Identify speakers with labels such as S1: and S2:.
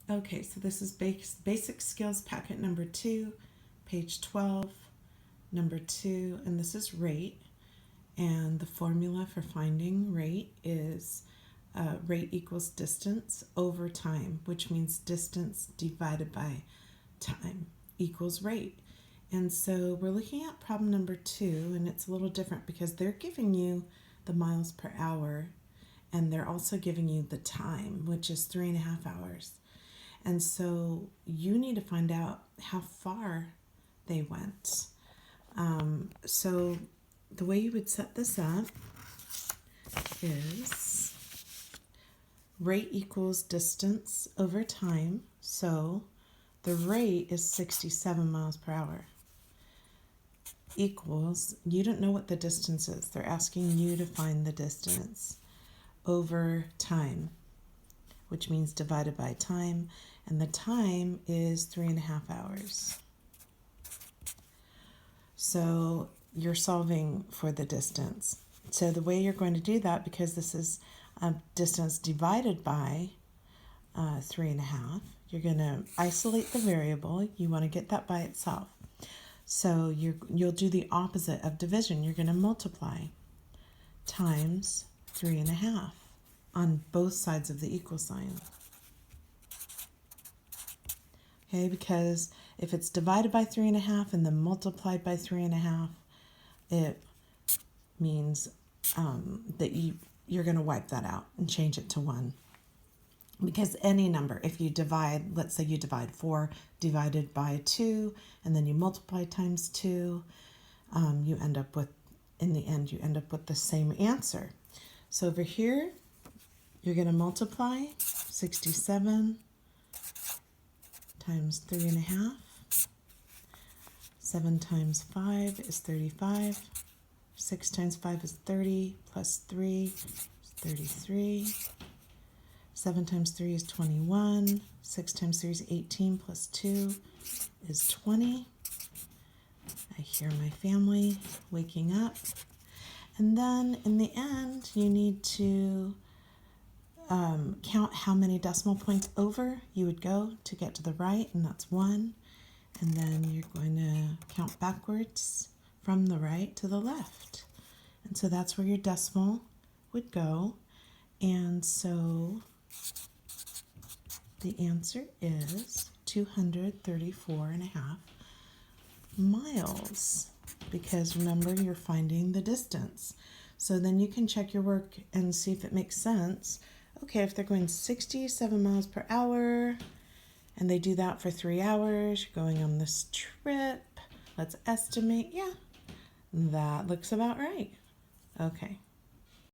S1: Okay, so this is basic skills packet number 2, page 12, number 2, and this is rate. And the formula for finding rate is rate equals distance over time, which means distance divided by time equals rate. And so we're looking at problem number 2, and it's a little different because they're giving you the miles per hour, and they're also giving you the time, which is 3.5 hours. And so you need to find out how far they went. So the way you would set this up is rate equals distance over time. So the rate is 67 miles per hour equals, you don't know what the distance is. They're asking you to find the distance over time, which means divided by time. And the time is 3.5 hours. So you're solving for the distance. So the way you're going to do that, because this is a distance divided by 3.5, you're going to isolate the variable. You want to get that by itself. So you'll do the opposite of division. You're going to multiply times 3.5 on both sides of the equal sign. Okay, because if it's divided by 3.5 and then multiplied by 3.5, it means that you're going to wipe that out and change it to 1. Because any number, if you divide, let's say you divide 4 divided by 2, and then you multiply times 2, you end up with, in the end, you end up with the same answer. So over here, you're going to multiply 67 times 3.5. 7 times 5 is 35. 6 times 5 is 30, plus 3 is 33. 7 times 3 is 21. 6 times 3 is 18, plus 2 is 20. I hear my family waking up. And then in the end, you need to count how many decimal points over you would go to get to the right, and that's 1. And then you're going to count backwards from the right to the left. And so that's where your decimal would go. And so the answer is 234.5 miles, because remember, you're finding the distance. So then you can check your work and see if it makes sense. Okay, if they're going 67 miles per hour and they do that for 3 hours, you're going on this trip, let's estimate. Yeah, that looks about right. Okay.